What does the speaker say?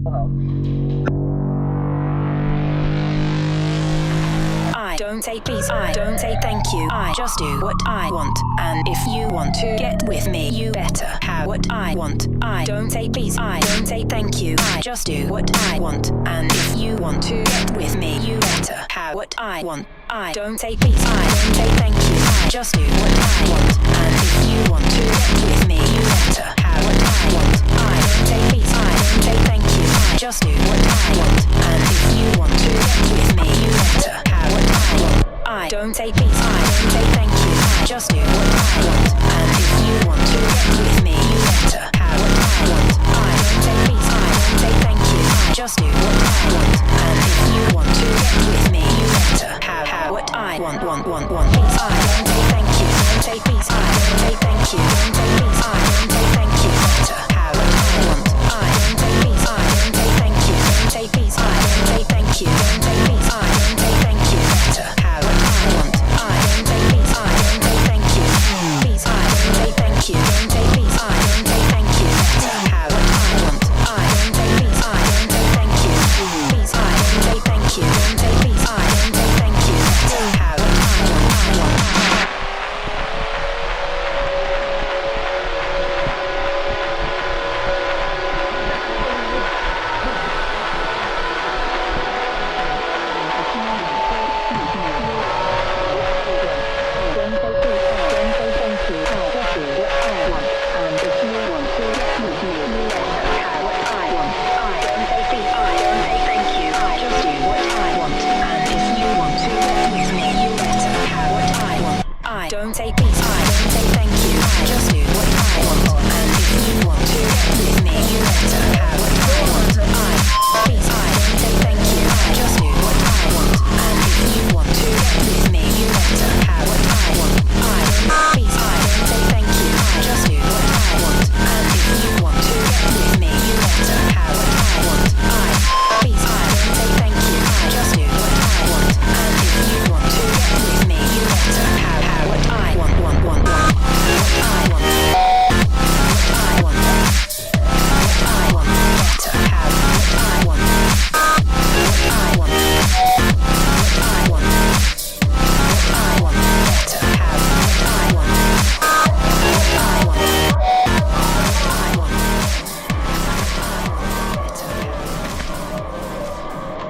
I don't say please, I don't say thank you. I just do what I want. And if you want to get with me, you better have what I want. I don't say please, I don't say thank you. I just do what I want. And if you want to get with me, you better have what I want. I don't say please, I don't say thank you. I just do what I want. And if you want to get with me, you better have what I want. I don't say please, I don't say thank you. I just do what I want. And if you want to get with me, you better have what I want. I don't say please, I don't say thank you. I just do what I want. And if you want to get with me, you better have what I want. I don't say please, I don't say thank you. I just do what I want. And if you want to get with me, you better have what I want. Please, I don't say thank you. Don't say please, I don't